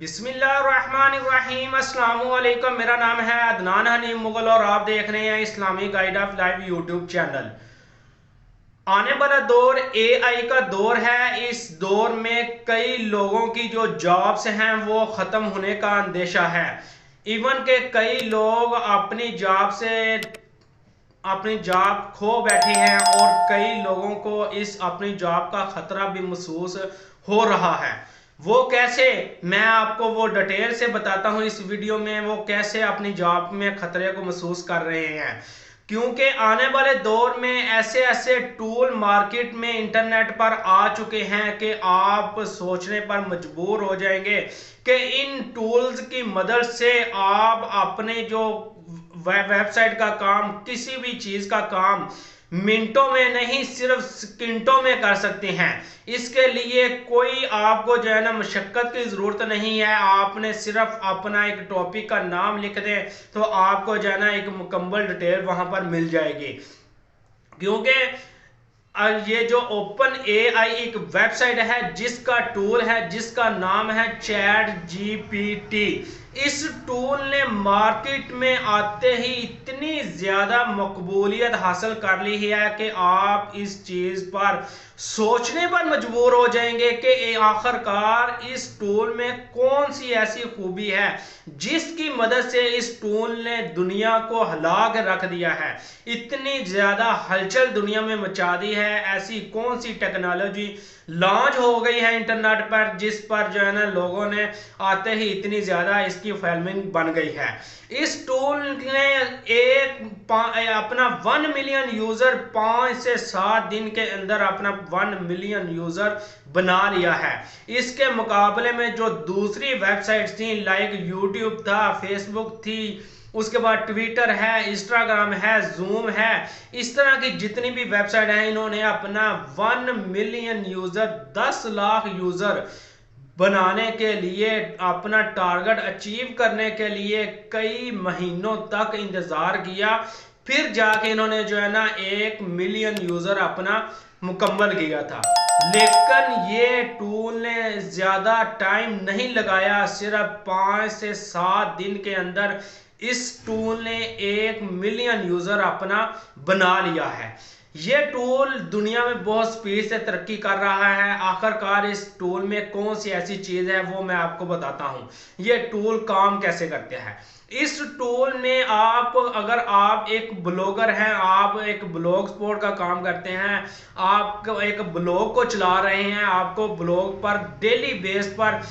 बिस्मिल्लाहिर्रहमानिर्रहीम। अस्सलाम वालेकुम। मेरा नाम है अदनान हनीम मुगल और आप देख रहे हैं Islami guide of life YouTube channel. आने वाला दौर एआई का दौर है। इस दौर में कई लोगों की जो जॉब्स हैं वो ख़त्म होने का अंदेशा है। इवन के कई लोग अपनी जॉब खो बैठे हैं और कई लोगों को इस अपनी जॉब का खतरा भी महसूस हो रहा है। वो कैसे, मैं आपको वो डिटेल से बताता हूं इस वीडियो में, वो कैसे अपनी जॉब में खतरे को महसूस कर रहे हैं। क्योंकि आने वाले दौर में ऐसे ऐसे टूल मार्केट में इंटरनेट पर आ चुके हैं कि आप सोचने पर मजबूर हो जाएंगे कि इन टूल्स की मदद से आप अपने जो वेबसाइट का काम, किसी भी चीज का काम मिनटों में नहीं सिर्फ सेकंडों में कर सकते हैं। इसके लिए कोई आपको जो है ना मशक्कत की जरूरत नहीं है। आपने सिर्फ अपना एक टॉपिक का नाम लिख दें तो आपको जो है ना एक मुकम्मल डिटेल वहां पर मिल जाएगी। क्योंकि ये जो ओपन एआई एक वेबसाइट है जिसका टूल है, जिसका नाम है चैट जीपीटी। इस टूल ने मार्केट में आते ही इतनी ज्यादा मकबूलियत हासिल कर ली है कि आप इस चीज पर सोचने पर मजबूर हो जाएंगे कि आखिरकार इस टूल में कौन सी ऐसी खूबी है जिसकी मदद से इस टूल ने दुनिया को हिला के रख दिया है। इतनी ज्यादा हलचल दुनिया में मचा दी है। ऐसी कौन सी टेक्नोलॉजी लॉन्च हो गई है इंटरनेट पर जिस पर जो है ना लोगों ने आते ही इतनी ज्यादा इसकी फॉलोइंग बन गई है। इस टूल ने अपना 1 मिलियन यूजर 5 से 7 दिन के अंदर अपना 1 मिलियन यूजर बना लिया है। इसके मुकाबले में जो दूसरी वेबसाइट्स थी लाइक यूट्यूब था, फेसबुक थी, उसके बाद ट्विटर है, इंस्टाग्राम है, जूम है, इस तरह की जितनी भी वेबसाइट है इन्होंने अपना 1 मिलियन यूजर 10 लाख यूजर बनाने के लिए, अपना टारगेट अचीव करने के लिए कई महीनों तक इंतजार किया। फिर जाके इन्होंने जो है ना 1 मिलियन यूजर अपना मुकम्मल किया था। लेकिन ये टूल ने ज्यादा टाइम नहीं लगाया, सिर्फ 5 से 7 दिन के अंदर इस टूल ने 1 मिलियन यूजर अपना बना लिया है। ये टूल दुनिया में बहुत स्पीड से तरक्की कर रहा है। आखिरकार इस टूल में कौन सी ऐसी चीज है वो मैं आपको बताता हूं। ये टूल काम कैसे करते हैं। इस टूल में अगर आप एक ब्लॉगर हैं, आप एक ब्लॉग स्पॉट का काम करते हैं, आप एक ब्लॉग को चला रहे हैं, आपको ब्लॉग पर डेली बेस पर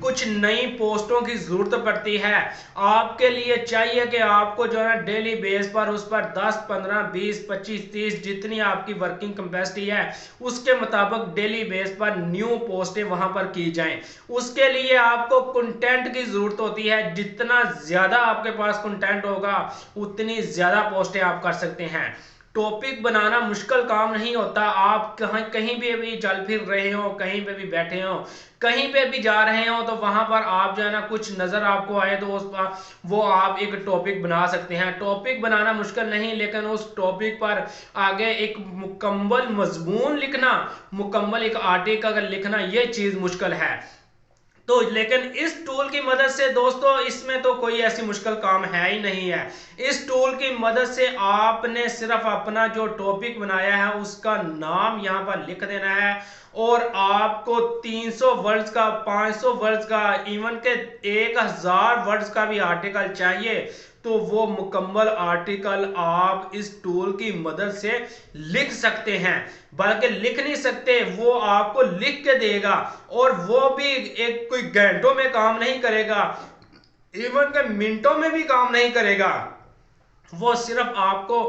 कुछ नई पोस्टों की जरूरत पड़ती है। आपके लिए चाहिए कि आपको जो है डेली बेस पर उस पर 10, 15, 20, 25, 30 जितनी आपकी वर्किंग कैपेसिटी है उसके मुताबिक डेली बेस पर न्यू पोस्टें वहां पर की जाएं। उसके लिए आपको कंटेंट की जरूरत होती है। जितना ज्यादा आपके पास कंटेंट होगा उतनी ज्यादा पोस्टें आप कर सकते हैं। टॉपिक बनाना मुश्किल काम नहीं होता। आप कहीं भी चल फिर रहे हो, कहीं पे भी बैठे हो, कहीं पे भी जा रहे हो तो वहां पर आप जो है ना कुछ नजर आपको आए तो उस पर वो आप एक टॉपिक बना सकते हैं। टॉपिक बनाना मुश्किल नहीं, लेकिन उस टॉपिक पर आगे एक मुकम्मल मजमून लिखना, मुकम्मल एक आर्टिकल लिखना, ये चीज मुश्किल है। तो लेकिन इस टूल की मदद से दोस्तों इसमें तो कोई ऐसी मुश्किल काम है ही नहीं है। इस टूल की मदद से आपने सिर्फ अपना जो टॉपिक बनाया है उसका नाम यहां पर लिख देना है और आपको 300 वर्ड्स का, 500 वर्ड्स का, इवन के 1000 वर्ड्स का भी आर्टिकल चाहिए तो वो मुकम्मल आर्टिकल आप इस टूल की मदद से लिख सकते हैं। बल्कि लिख नहीं सकते, वो आपको लिख के देगा और वो भी एक कोई घंटों में काम नहीं करेगा, इवन के मिनटों में भी काम नहीं करेगा। वो सिर्फ आपको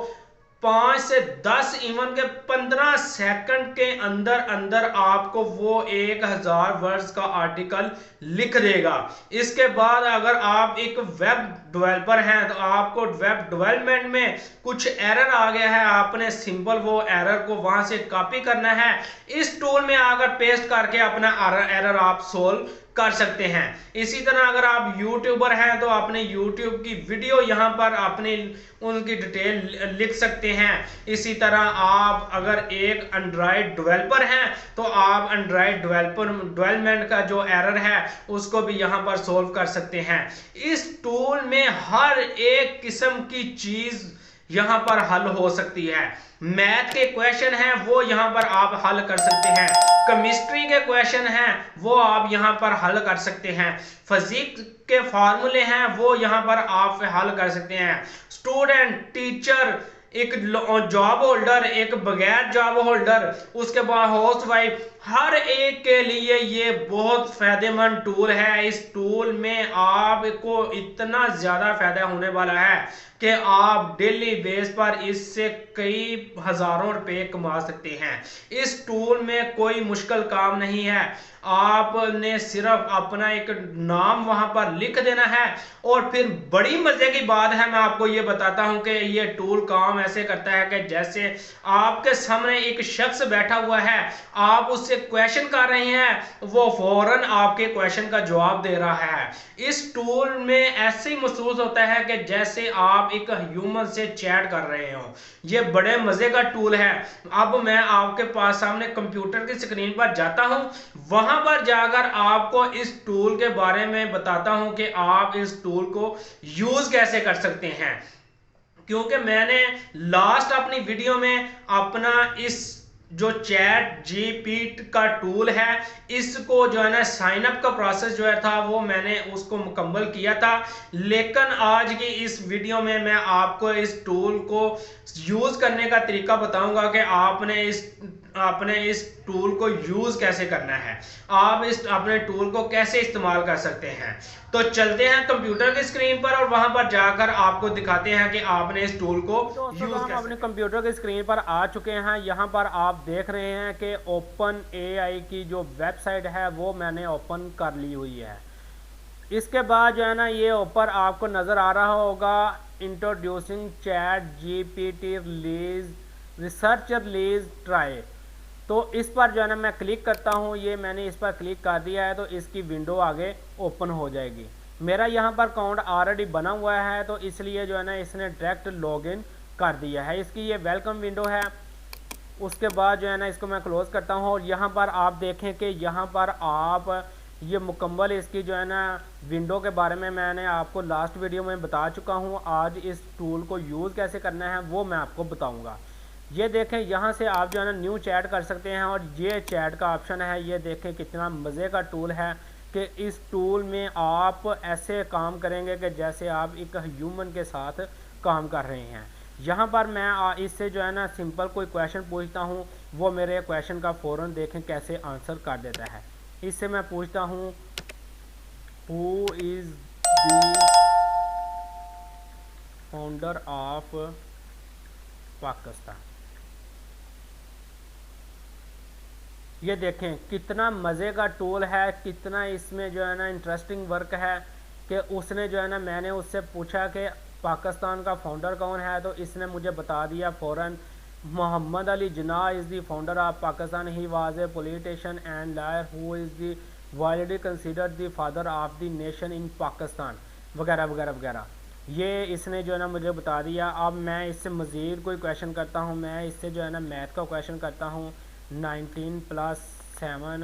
5 से 10, इवन के 15 सेकंड के अंदर अंदर आपको वो 1000 वर्ड्स का आर्टिकल लिख देगा। इसके बाद अगर आप एक वेब डेवलपर हैं तो आपको वेब डेवलपमेंट में कुछ एरर आ गया है, आपने सिंपल वो एरर को वहां से कॉपी करना है, इस टूल में आकर पेस्ट करके अपना एरर आप सोल्व कर सकते हैं। इसी तरह अगर आप यूट्यूबर हैं तो अपने यूट्यूब की वीडियो यहां पर अपने उनकी डिटेल लिख सकते हैं। इसी तरह आप अगर एक एंड्रॉयड डेवलपर हैं तो आप एंड्रॉयड डेवलपमेंट का जो एरर है उसको भी यहाँ पर सोल्व कर सकते हैं। इस टूल में हर एक किस्म की चीज यहाँ पर हल हो सकती है। मैथ के क्वेश्चन हैं वो यहाँ पर आप हल कर सकते हैं, केमिस्ट्री के क्वेश्चन हैं वो आप यहाँ पर हल कर सकते हैं, फिजिक्स के फॉर्मूले हैं वो यहाँ पर आप हल कर सकते हैं। स्टूडेंट, टीचर, एक जॉब होल्डर, एक बगैर जॉब होल्डर, उसके बाद हाउस वाइफ, हर एक के लिए ये बहुत फायदेमंद टूल है। इस टूल में आपको इतना ज्यादा फायदा होने वाला है कि आप डेली बेस पर इससे कई हजारों रुपए कमा सकते हैं। इस टूल में कोई मुश्किल काम नहीं है, आपने सिर्फ अपना एक नाम वहां पर लिख देना है। और फिर बड़ी मजे की बात है, मैं आपको ये बताता हूं कि ये टूल काम ऐसे करता है कि जैसे आपके सामने एक शख्स बैठा हुआ है, आप उससे क्वेश्चन कर रहे हैं, वो फौरन आपके क्वेश्चन का जवाब दे रहा है। इस टूल में ऐसे ही महसूस होता है कि जैसे आप एक ह्यूमन से चैट कर रहे हो। ये बड़े मजे का टूल है। अब मैं आपके पास सामने कंप्यूटर की स्क्रीन पर जाता हूं, वहां पर जाकर आपको इस टूल के बारे में बताता हूं कि आप इस टूल को यूज कैसे कर सकते हैं। क्योंकि मैंने लास्ट अपनी वीडियो में अपना इस जो चैट जीपीटी का टूल है इसको जो है ना साइन अप का प्रोसेस जो है था वो मैंने उसको मुकम्मल किया था। लेकिन आज की इस वीडियो में मैं आपको इस टूल को यूज करने का तरीका बताऊंगा कि आपने इस टूल को यूज कैसे करना है, आप इस अपने टूल को कैसे इस्तेमाल कर सकते हैं। तो चलते हैं कंप्यूटर की स्क्रीन पर और वहां पर जाकर आपको दिखाते हैं कि आपने इस टूल को यूज कैसे। हम अपने कंप्यूटर की स्क्रीन पर आ चुके हैं। यहाँ पर आप देख रहे हैं कि ओपन एआई की जो वेबसाइट है वो मैंने ओपन कर ली हुई है। इसके बाद जो है ना ये ऊपर आपको नज़र आ रहा होगा introducing chat GPT release research release try. तो इस पर जो है ना मैं क्लिक करता हूँ, ये मैंने इस पर क्लिक कर दिया है तो इसकी विंडो आगे ओपन हो जाएगी। मेरा यहाँ पर अकाउंट ऑलरेडी बना हुआ है तो इसलिए जो है ना इसने डायरेक्ट लॉगिन कर दिया है। इसकी ये वेलकम विंडो है। उसके बाद जो है ना इसको मैं क्लोज़ करता हूँ और यहाँ पर आप देखें कि यहाँ पर आप ये मुकम्मल इसकी जो है ना विंडो के बारे में मैंने आपको लास्ट वीडियो में बता चुका हूँ। आज इस टूल को यूज़ कैसे करना है वो मैं आपको बताऊँगा। ये देखें यहाँ से आप जो है ना न्यू चैट कर सकते हैं और ये चैट का ऑप्शन है। ये देखें कितना मज़े का टूल है कि इस टूल में आप ऐसे काम करेंगे कि जैसे आप एक ह्यूमन के साथ काम कर रहे हैं। यहाँ पर मैं इससे जो है ना सिंपल कोई क्वेश्चन पूछता हूँ, वो मेरे क्वेश्चन का फ़ौरन देखें कैसे आंसर कर देता है। इससे मैं पूछता हूँ who is the founder of Pakistan. ये देखें कितना मज़े का टूल है, कितना इसमें जो है ना इंटरेस्टिंग वर्क है कि उसने जो है ना मैंने उससे पूछा कि पाकिस्तान का फाउंडर कौन है तो इसने मुझे बता दिया फ़ौरन Mohammad Ali Jinnah is the founder of Pakistan. He was a politician and lawyer who is the widely considered the father of the nation in Pakistan, वगैरह वगैरह वगैरह। ये इसने जो है ना मुझे बता दिया। अब मैं इससे मज़ीद कोई क्वेश्चन करता हूँ, मैं इससे जो है ना मैथ का क्वेश्चन करता हूँ। 19 + 7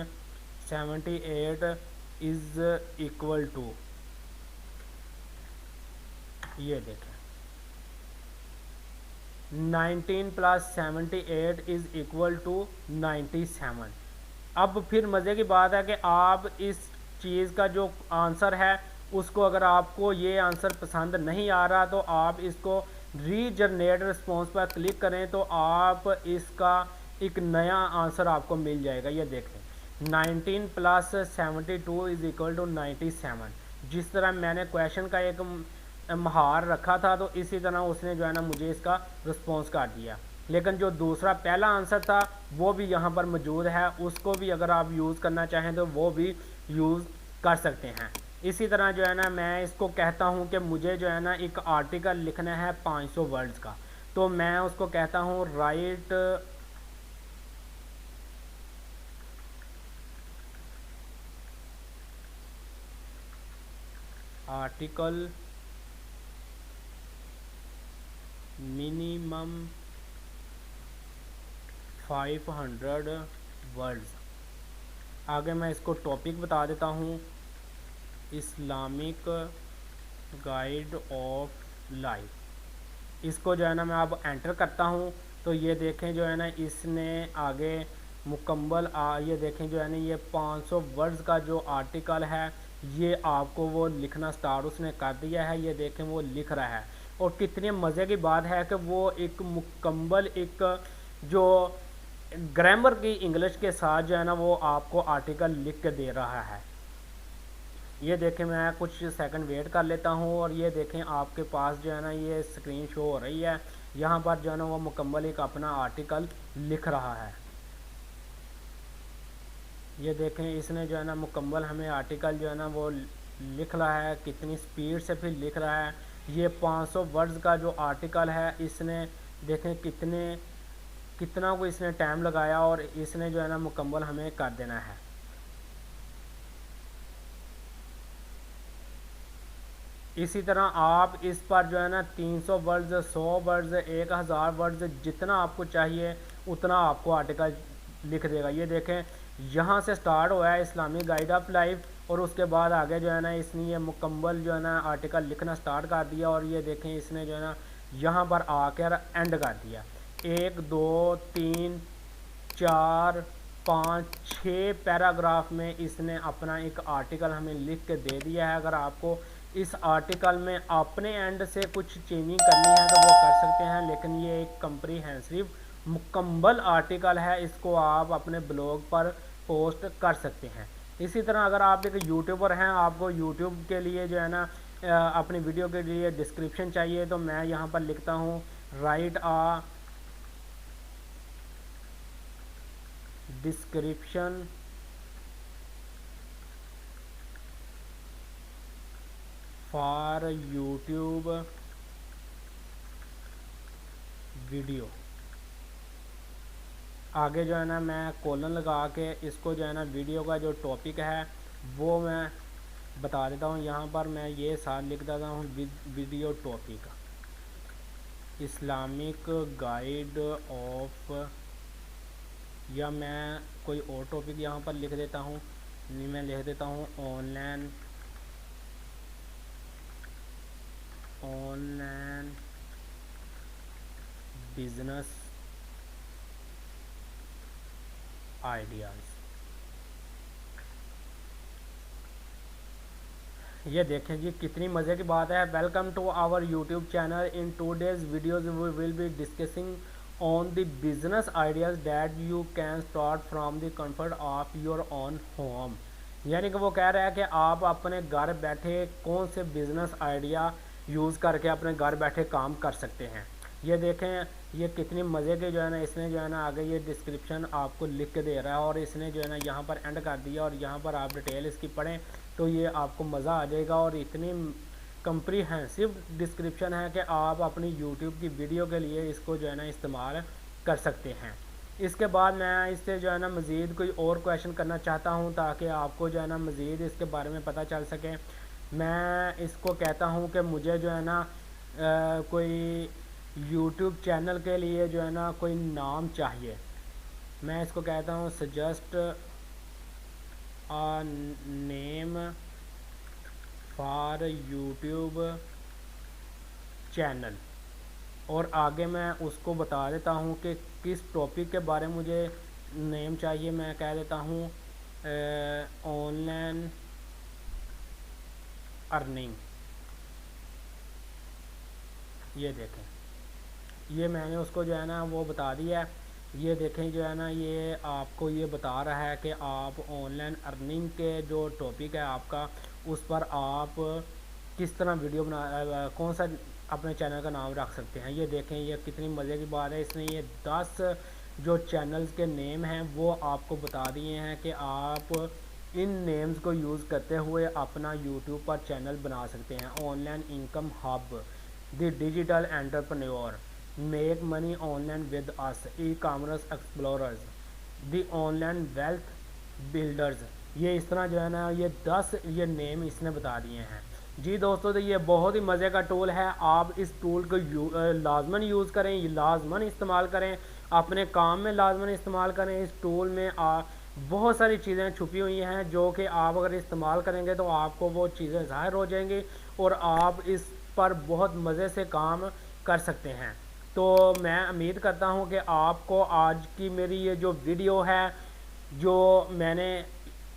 78 इज़ इक्वल टू, ये देखें 19 + 78 इज़ इक्वल टू 97। अब फिर मज़े की बात है कि आप इस चीज़ का जो आंसर है उसको अगर आपको ये आंसर पसंद नहीं आ रहा तो आप इसको रीजनरेट रिस्पॉन्स पर क्लिक करें तो आप इसका एक नया आंसर आपको मिल जाएगा। ये देखें 19 + 72 इज़ इक्वल टू 97। जिस तरह मैंने क्वेश्चन का एक महार रखा था तो इसी तरह उसने जो है ना मुझे इसका रिस्पॉन्स कर दिया। लेकिन जो दूसरा पहला आंसर था वो भी यहाँ पर मौजूद है, उसको भी अगर आप यूज़ करना चाहें तो वो भी यूज़ कर सकते हैं। इसी तरह जो है ना मैं इसको कहता हूँ कि मुझे जो है ना एक आर्टिकल लिखना है 500 वर्ड्स का, तो मैं उसको कहता हूँ राइट आर्टिकल मिनिमम 500 वर्ड्स। आगे मैं इसको टॉपिक बता देता हूँ, इस्लामिक गाइड ऑफ लाइफ। इसको जो है ना मैं अब एंटर करता हूँ तो ये देखें जो है ना इसने आगे मुकम्मल ये देखें जो है ना ये 500 वर्ड्स का जो आर्टिकल है ये आपको वो लिखना स्टार्ट उसने कर दिया है। ये देखें वो लिख रहा है और कितने मज़े की बात है कि वो एक मुकम्मल एक जो ग्रामर की इंग्लिश के साथ जो है ना वो आपको आर्टिकल लिख के दे रहा है। ये देखें मैं कुछ सेकंड वेट कर लेता हूँ और ये देखें आपके पास जो है ना ये स्क्रीन शो हो रही है। यहाँ पर जो है ना वो मुकम्मल एक अपना आर्टिकल लिख रहा है। ये देखें इसने जो है ना मुकम्मल हमें आर्टिकल जो है ना वो लिख रहा है, कितनी स्पीड से फिर लिख रहा है। ये 500 वर्ड्स का जो आर्टिकल है इसने देखें कितना को इसने टाइम लगाया और इसने जो है ना मुकम्मल हमें कर देना है। इसी तरह आप इस पर जो है ना 300 वर्ड्स, 100 वर्ड्स, 1000 वर्ड्स जितना आपको चाहिए उतना आपको आर्टिकल लिख देगा। ये देखें यहाँ से स्टार्ट हुआ है इस्लामिक गाइड ऑफ लाइफ और उसके बाद आगे जो है ना इसने ये मुकम्मल जो है ना आर्टिकल लिखना स्टार्ट कर दिया और ये देखें इसने जो है ना यहाँ पर आकर एंड कर दिया। 1 2 3 4 5 6 पैराग्राफ में इसने अपना एक आर्टिकल हमें लिख के दे दिया है। अगर आपको इस आर्टिकल में अपने एंड से कुछ चेंजिंग करनी है तो वो कर सकते हैं, लेकिन ये एक कम्प्रीहेंसिव मुकम्मल आर्टिकल है, इसको आप अपने ब्लॉग पर पोस्ट कर सकते हैं। इसी तरह अगर आप एक यूट्यूबर हैं, आपको यूट्यूब के लिए जो है ना अपनी वीडियो के लिए डिस्क्रिप्शन चाहिए तो मैं यहाँ पर लिखता हूँ write a description for YouTube video. आगे जो है ना मैं कोलन लगा के इसको जो है ना वीडियो का जो टॉपिक है वो मैं बता देता हूँ। यहाँ पर मैं ये साथ लिख देता हूँ video topic Islamic guide of, या मैं कोई और टॉपिक यहाँ पर लिख देता हूँ। मैं लिख देता हूँ ऑनलाइन बिजनेस आइडियाज़। ये देखें जी कितनी मज़े की बात है। Welcome to our YouTube channel. In today's videos we will be discussing on the business ideas that you can start from the comfort of your own home. यानी कि वो कह रहा है कि आप अपने घर बैठे कौन से बिज़नेस आइडिया यूज़ करके अपने घर बैठे काम कर सकते हैं। ये देखें ये कितनी मज़े के जो है ना इसने जो है ना आगे ये डिस्क्रिप्शन आपको लिख के दे रहा है और इसने जो है ना यहाँ पर एंड कर दिया और यहाँ पर आप डिटेल इसकी पढ़ें तो ये आपको मज़ा आ जाएगा। और इतनी कम्प्रीहेंसिव डिस्क्रिप्शन है कि आप अपनी यूट्यूब की वीडियो के लिए इसको जो है ना इस्तेमाल कर सकते हैं। इसके बाद मैं इससे जो है ना मज़ीद कोई और क्वेश्चन करना चाहता हूँ ताकि आपको जो है ना मज़ीद इसके बारे में पता चल सके। मैं इसको कहता हूँ कि मुझे जो है ना कोई यूट्यूब चैनल के लिए जो है ना कोई नाम चाहिए। मैं इसको कहता हूँ suggest a name for YouTube channel और आगे मैं उसको बता देता हूँ कि किस टॉपिक के बारे में मुझे नेम चाहिए। मैं कह देता हूँ ऑनलाइन अर्निंग। ये देखें ये मैंने उसको जो है ना वो बता दिया है। ये देखें जो है ना ये आपको ये बता रहा है कि आप ऑनलाइन अर्निंग के जो टॉपिक है आपका उस पर आप किस तरह वीडियो बना कौन सा अपने चैनल का नाम रख सकते हैं। ये देखें ये कितनी मज़े की बात है। इसने ये 10 जो चैनल्स के नेम हैं वो आपको बता दिए हैं कि आप इन नेम्स को यूज़ करते हुए अपना यूट्यूब पर चैनल बना सकते हैं। Online income hub, the digital entrepreneur, make money online with us, e commerce explorers, the online wealth builders. ये इस तरह जो है ना ये 10 ये नेम इसने बता दिए हैं। जी दोस्तों तो ये बहुत ही मज़े का टूल है। आप इस टूल को लाजमन यूज़ करें, लाजमन इस्तेमाल करें। अपने काम में लाजमन इस्तेमाल करें। इस टूल में बहुत सारी चीज़ें छुपी हुई हैं जो कि आप अगर इस्तेमाल करेंगे तो आपको वो चीज़ें ज़ाहिर हो जाएंगी और आप इस पर बहुत मज़े से काम कर सकते हैं। तो मैं उम्मीद करता हूँ कि आपको आज की मेरी ये जो वीडियो है, जो मैंने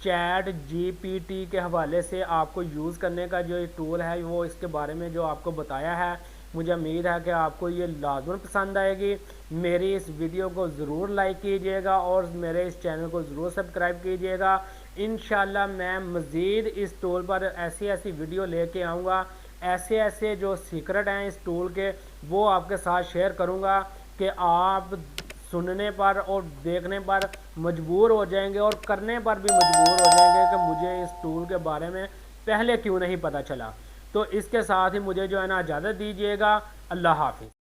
चैट जीपीटी के हवाले से आपको यूज़ करने का जो ये टूल है, वो इसके बारे में जो आपको बताया है, मुझे उम्मीद है कि आपको ये लाजमन पसंद आएगी। मेरी इस वीडियो को ज़रूर लाइक कीजिएगा और मेरे इस चैनल को ज़रूर सब्सक्राइब कीजिएगा। इंशाल्लाह मैं मज़ीद इस टूल पर ऐसी ऐसी वीडियो लेके आऊँगा, ऐसे ऐसे जो सीक्रेट हैं इस टूल के वो आपके साथ शेयर करूँगा कि आप सुनने पर और देखने पर मजबूर हो जाएंगे और करने पर भी मजबूर हो जाएंगे कि मुझे इस टूल के बारे में पहले क्यों नहीं पता चला। तो इसके साथ ही मुझे जो है ना इजाज़त दीजिएगा। अल्लाह हाफिज़।